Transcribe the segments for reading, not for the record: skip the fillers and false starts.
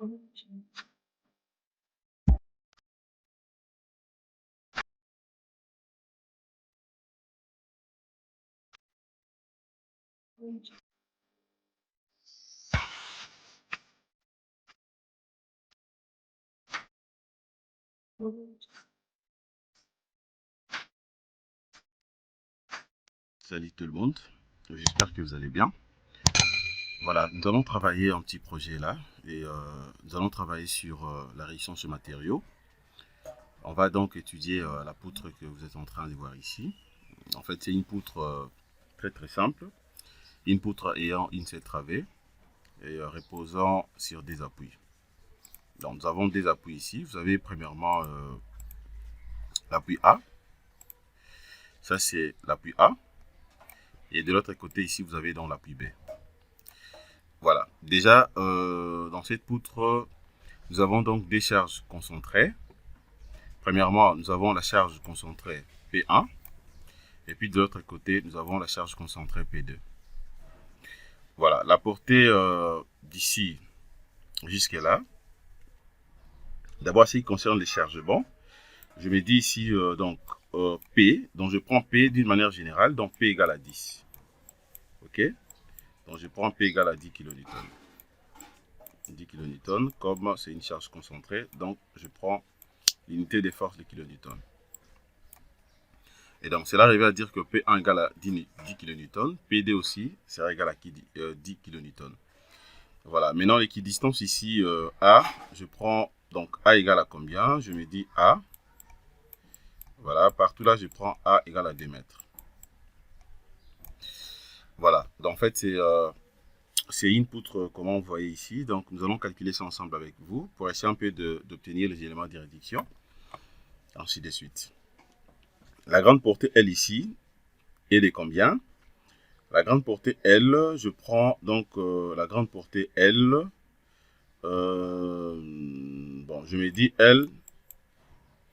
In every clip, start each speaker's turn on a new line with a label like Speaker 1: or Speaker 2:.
Speaker 1: Salut tout le monde, j'espère que vous allez bien. Voilà, nous allons travailler un petit projet là et nous allons travailler sur la réduction de matériaux. On va donc étudier la poutre que vous êtes en train de voir ici. En fait, c'est une poutre très simple, une poutre ayant une seule travée et reposant sur des appuis. Donc nous avons des appuis ici. Vous avez premièrement l'appui A. Ça c'est l'appui A. Et de l'autre côté ici, vous avez donc l'appui B. Voilà. Déjà, dans cette poutre, nous avons donc des charges concentrées. Premièrement, nous avons la charge concentrée P1. Et puis de l'autre côté, nous avons la charge concentrée P2. Voilà. La portée d'ici jusqu'à là. D'abord, ce qui concerne les chargements, je me dis ici P. Donc je prends P d'une manière générale. Donc P égale à 10. OK? Donc je prends P égale à 10 kN. 10 kN, comme c'est une charge concentrée, donc je prends l'unité de force de kN. Et donc cela revient à dire que P1 égale à 10 kN, PD aussi sera égal à 10 kN. Voilà, maintenant l'équidistance ici, A, je prends donc A égale à combien? Je me dis A. Voilà, partout là je prends A égale à 2 mètres. Voilà, donc en fait c'est une poutre comme vous voyez ici. Donc nous allons calculer ça ensemble avec vous pour essayer un peu d'obtenir les éléments de réduction. Ainsi de suite. La grande portée L ici est de combien? La grande portée L, je prends donc la grande portée L. Bon, je me dis L,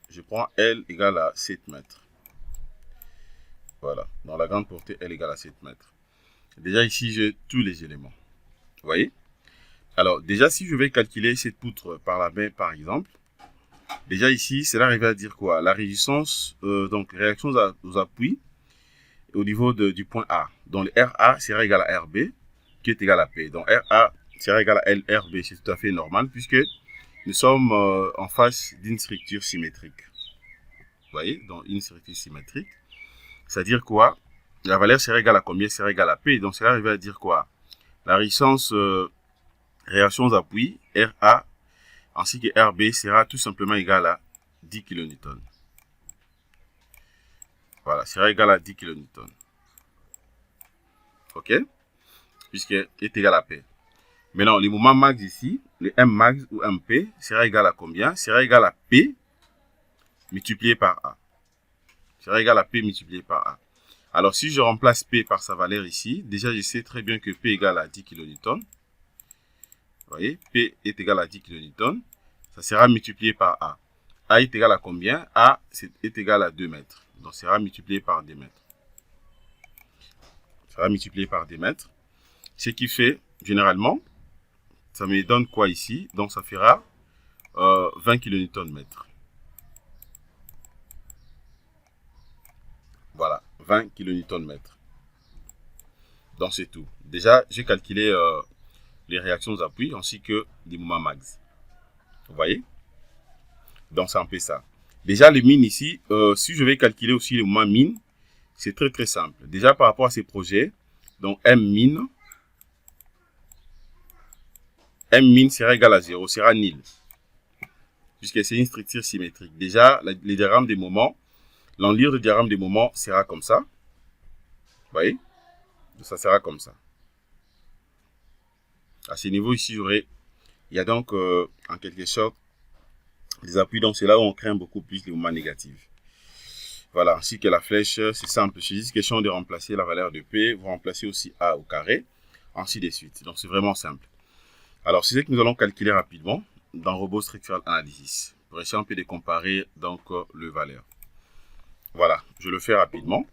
Speaker 1: je prends L égale à 7 mètres. Voilà, dans la grande portée L égale à 7 mètres. Déjà ici, j'ai tous les éléments. Vous voyez? Alors, déjà, si je vais calculer cette poutre par la main, par exemple, déjà ici, cela arrive à dire quoi? La résistance, donc réaction aux appuis au niveau du point A. Donc, RA sera égal à RB, qui est égal à P. Donc, RA sera égal à LRB, c'est tout à fait normal, puisque nous sommes en face d'une structure symétrique. Vous voyez? Donc, une structure symétrique. C'est-à-dire quoi? La valeur sera égale à combien? Sera égale à P. Donc, cela arrive à dire quoi? La résistance réaction aux appuis, RA, ainsi que RB, sera tout simplement égal à 10 kN. Voilà, sera égal à 10 kN. OK? Puisque est égal à P. Maintenant, le moment max ici, le M max ou MP, sera égal à combien? Sera égal à P multiplié par A. Sera égal à P multiplié par A. Alors, si je remplace P par sa valeur ici, déjà, je sais très bien que P égale à 10 kN. Vous voyez, P est égal à 10 kN. Ça sera multiplié par A. A est égal à combien? A est égal à 2 mètres. Donc, ça sera multiplié par 2 mètres. Ça sera multiplié par 2 mètres. Ce qui fait, généralement, ça me donne quoi ici? Donc, ça fera 20 kN/m. Voilà, 20 kN/m. Donc, c'est tout. Déjà, j'ai calculé les réactions aux appuis ainsi que les moments max. Vous voyez? Donc, c'est un peu ça. Déjà, les mines ici, si je vais calculer aussi les moments mines, c'est très simple. Déjà, par rapport à ces projets, donc M min sera égal à 0, sera nil. Puisque c'est une structure symétrique. Déjà, les diagrammes des moments, l'enlire du diagramme des moments sera comme ça. Vous voyez? Ça sera comme ça. À ce niveau ici, il y a donc en quelque sorte des appuis. Donc c'est là où on craint beaucoup plus les moments négatifs. Voilà, ainsi que la flèche, c'est simple. C'est juste question de remplacer la valeur de P. Vous remplacez aussi A au carré, ainsi de suite. Donc c'est vraiment simple. Alors c'est ce que nous allons calculer rapidement dans Robot Structural Analysis pour essayer un peu de comparer donc les valeurs. Voilà, je le fais rapidement.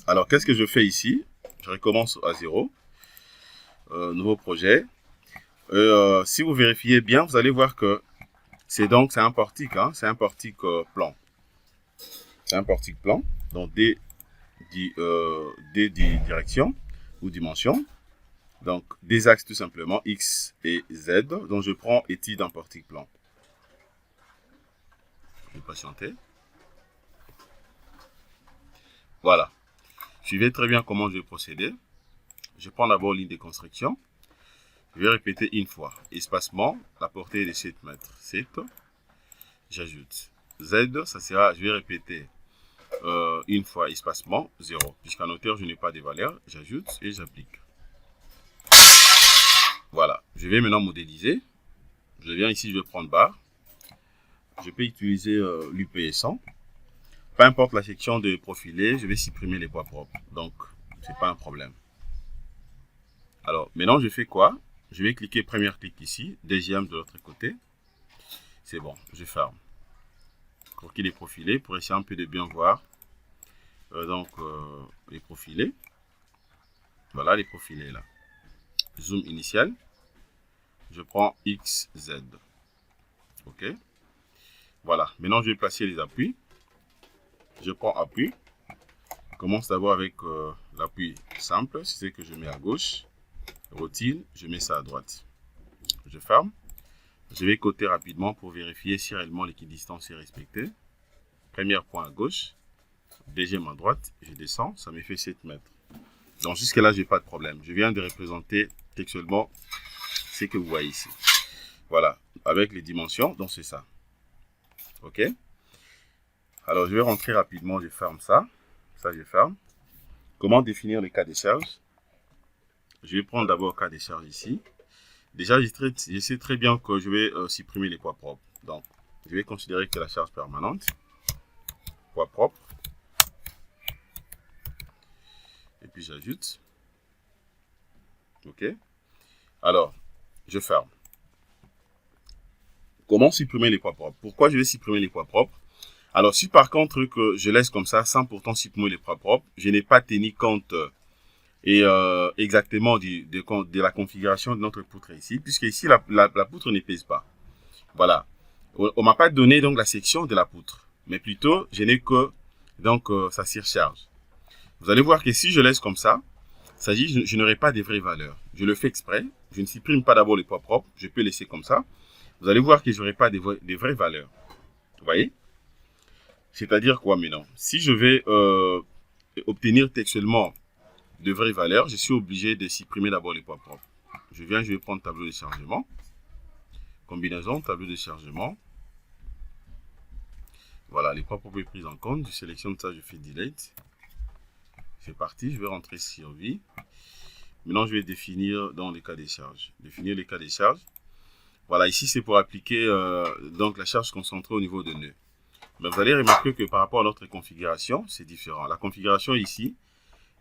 Speaker 1: Alors qu'est-ce que je fais ici? Je recommence à 0. Nouveau projet. Si vous vérifiez bien, vous allez voir que c'est un portique, hein, c'est un portique plan. C'est un portique plan, donc des directions ou dimensions. Donc des axes tout simplement, X et Z. Donc je prends étude en portique plan. Je vais patienter. Voilà. Suivez très bien comment je vais procéder. Je prends d'abord ligne de construction. Je vais répéter une fois. Espacement, la portée est de 7 mètres. 7. J'ajoute. Z, ça sera, je vais répéter une fois espacement, 0. Puisqu'en hauteur, je n'ai pas de valeur. J'ajoute et j'applique. Voilà. Je vais maintenant modéliser. Je viens ici, je vais prendre barre. Je peux utiliser l'UPS 100. Peu importe la section de profilé, je vais supprimer les poids propres. Donc, c'est pas un problème. Alors, maintenant, je fais quoi? Je vais cliquer premier clic ici, deuxième de l'autre côté. C'est bon, je ferme. Croquis les profilés pour essayer un peu de bien voir. Les profilés. Voilà les profilés là. Zoom initial. Je prends X, Z. OK. Voilà. Maintenant, je vais placer les appuis. Je prends appui. Je commence d'abord avec l'appui simple. C'est ce que je mets à gauche. Rotile, je mets ça à droite. Je ferme. Je vais coter rapidement pour vérifier si réellement l'équidistance est respectée. Premier point à gauche. Deuxième à droite. Je descends. Ça me fait 7 mètres. Donc jusque là, je n'ai pas de problème. Je viens de représenter textuellement ce que vous voyez ici. Voilà. Avec les dimensions. Donc c'est ça. OK. Alors je vais rentrer rapidement. Je ferme ça. Ça, je ferme. Comment définir les cas de charge? Je vais prendre d'abord cas de charge ici. Déjà, je sais très bien que je vais supprimer les poids propres. Donc, je vais considérer que la charge permanente, poids propre, et puis j'ajoute. OK. Alors, je ferme. Comment supprimer les poids propres? Pourquoi je vais supprimer les poids propres? Alors, si par contre que je laisse comme ça, sans pourtant supprimer les poids propres, je n'ai pas tenu compte exactement de la configuration de notre poutre ici, puisque ici, la poutre ne pèse pas. Voilà. On ne m'a pas donné donc la section de la poutre, mais plutôt, je n'ai que donc sa surcharge. Vous allez voir que si je laisse comme ça, ça dit je n'aurai pas de vraies valeurs. Je le fais exprès. Je ne supprime pas d'abord les poids propres. Je peux laisser comme ça. Vous allez voir que je n'aurai pas de vraies valeurs. Vous voyez? C'est-à-dire quoi maintenant? Si je vais obtenir textuellement de vraies valeurs, je suis obligé de supprimer d'abord les poids propres. Je vais prendre tableau de chargement. Combinaison, tableau de chargement. Voilà, les poids propres sont pris en compte. Je sélectionne ça, je fais delete. C'est parti, je vais rentrer sur vie. Maintenant, je vais définir dans les cas des charges. Définir les cas des charges. Voilà, ici, c'est pour appliquer donc la charge concentrée au niveau de nœud. Mais vous allez remarquer que par rapport à notre configuration, c'est différent. La configuration ici,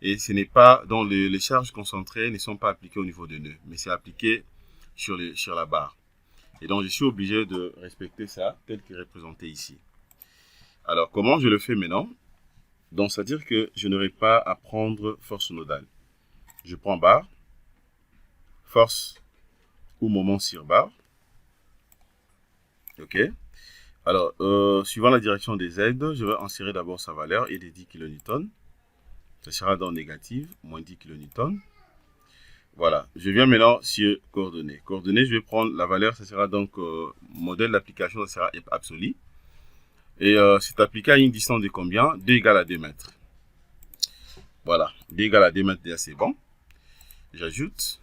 Speaker 1: et ce n'est pas, donc les charges concentrées ne sont pas appliquées au niveau de nœud, mais c'est appliqué sur la barre. Et donc, je suis obligé de respecter ça tel qu'il est représenté ici. Alors, comment je le fais maintenant? Donc, c'est-à-dire que je n'aurai pas à prendre force nodale. Je prends barre, force ou moment sur barre. OK. Alors, suivant la direction des Z, je vais insérer d'abord sa valeur et des 10 kN. Ça sera dans négative, moins 10 kN. Voilà. Je viens maintenant sur coordonnées. Coordonnées, je vais prendre la valeur, ça sera donc modèle d'application, ça sera absolu. Et c'est appliqué à une distance de combien? 2 égale à 2 mètres. Voilà. 2 égale à 2 mètres, déjà c'est bon. J'ajoute.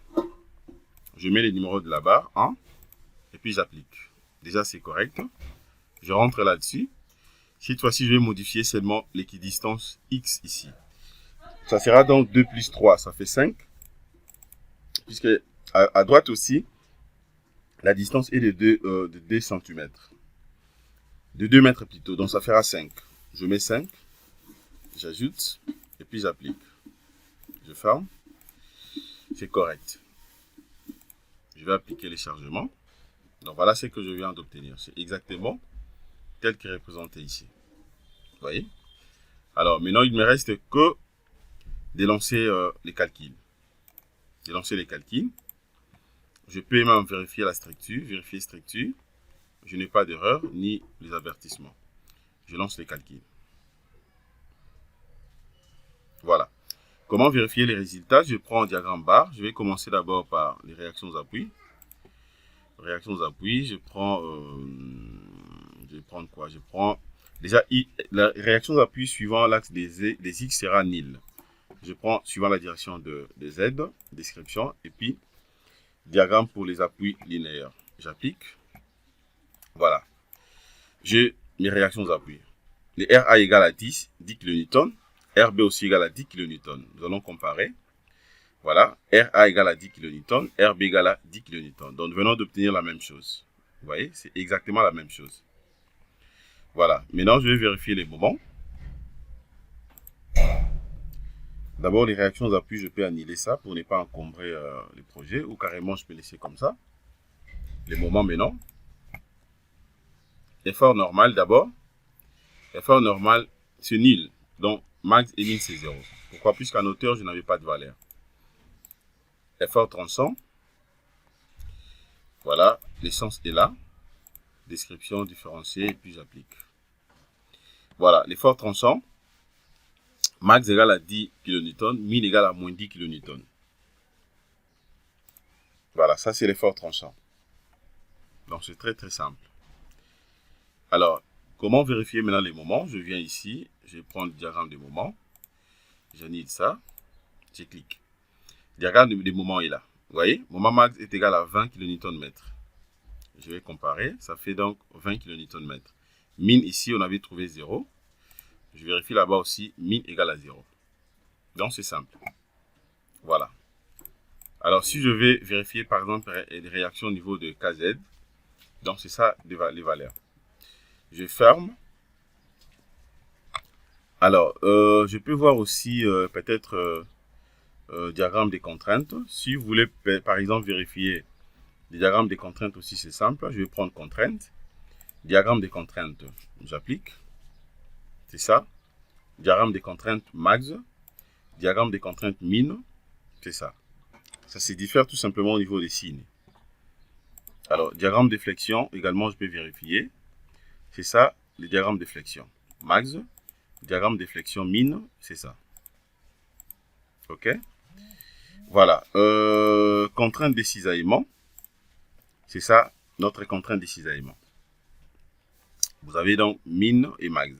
Speaker 1: Je mets les numéros de la barre 1. Et puis j'applique. Déjà c'est correct. Je rentre là-dessus. Cette fois-ci, je vais modifier seulement l'équidistance X ici. Ça sera donc 2 plus 3, ça fait 5. Puisque à droite aussi, la distance est de 2 cm. De 2 mètres plutôt, donc ça fera 5. Je mets 5, j'ajoute, et puis j'applique. Je ferme. C'est correct. Je vais appliquer les chargements. Donc voilà ce que je viens d'obtenir. C'est exactement tel qu'il est représenté ici. Vous voyez? Alors maintenant, il ne me reste que de lancer les calculs. De lancer les calculs. Je peux même vérifier la structure, vérifier structure. Je n'ai pas d'erreur ni les avertissements. Je lance les calculs. Voilà. Comment vérifier les résultats? Je prends un diagramme barre. Je vais commencer d'abord par les réactions aux appuis. Réactions aux appuis, je vais prendre quoi? Je prends déjà la réaction aux appuis suivant l'axe des X sera nil. Je prends suivant la direction de Z, description, et puis diagramme pour les appuis linéaires. J'applique. Voilà. J'ai mes réactions aux appuis. Les RA égale à 10 kN, RB aussi égale à 10 kN. Nous allons comparer. Voilà, RA égale à 10 kN, RB égale à 10 kN. Donc, nous venons d'obtenir la même chose. Vous voyez, c'est exactement la même chose. Voilà, maintenant, je vais vérifier les moments. D'abord, les réactions aux appuis, je peux annuler ça pour ne pas encombrer les projets, ou carrément, je peux laisser comme ça. Les moments maintenant. Effort normal d'abord. Effort normal, c'est nul. Donc, max et min, c'est 0. Pourquoi? Puisqu'en hauteur, je n'avais pas de valeur. Effort tronçon. Voilà, l'essence est là. Description différenciée, et puis j'applique. Voilà, l'effort tronçon. Max égale à 10 kN, min égale à moins 10 kN. Voilà, ça c'est l'effort tronçon. Donc c'est très très simple. Alors, comment vérifier maintenant les moments? Je viens ici, je vais prendre le diagramme des moments. J'annule ça. Je clique. Le diagramme des moments est là. Vous voyez, moment max est égal à 20 kN/m. Je vais comparer, ça fait donc 20 kN/m. Min ici, on avait trouvé 0. Je vérifie là-bas aussi, min égale à 0. Donc c'est simple. Voilà. Alors si je vais vérifier par exemple les réactions au niveau de KZ, donc c'est ça les valeurs. Je ferme. Alors, je peux voir aussi peut-être diagramme des contraintes. Si vous voulez par exemple vérifier les diagrammes des contraintes aussi, c'est simple. Je vais prendre contrainte. Diagramme des contraintes, j'applique. C'est ça. Diagramme des contraintes max. Diagramme des contraintes min. C'est ça. Ça se diffère tout simplement au niveau des signes. Alors, diagramme de flexion, également, je peux vérifier. C'est ça, le diagramme de flexion. Max, diagramme de flexion min, c'est ça. OK? Voilà. Contrainte de cisaillement. C'est ça, notre contrainte de cisaillement. Vous avez donc min et max.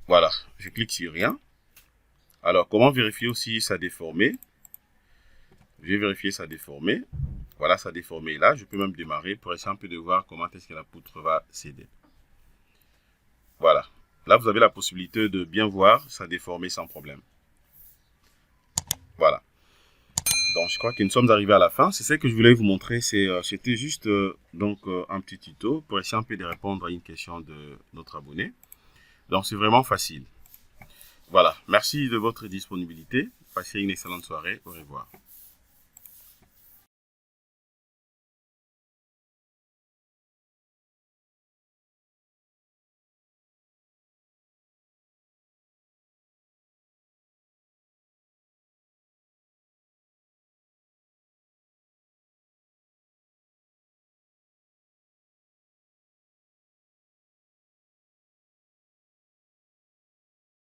Speaker 1: Voilà. Je clique sur rien. Alors, comment vérifier aussi sa déformée? Je vais vérifier sa déformée. Voilà, sa déformée est là. Je peux même démarrer pour essayer un peu de voir comment est-ce que la poutre va céder. Voilà. Là, vous avez la possibilité de bien voir sa déformée sans problème. Voilà. Donc, je crois que nous sommes arrivés à la fin. C'est ce que je voulais vous montrer. C'était juste un petit tuto pour essayer un peu de répondre à une question de notre abonné. Donc, c'est vraiment facile. Voilà. Merci de votre disponibilité. Passez une excellente soirée. Au revoir.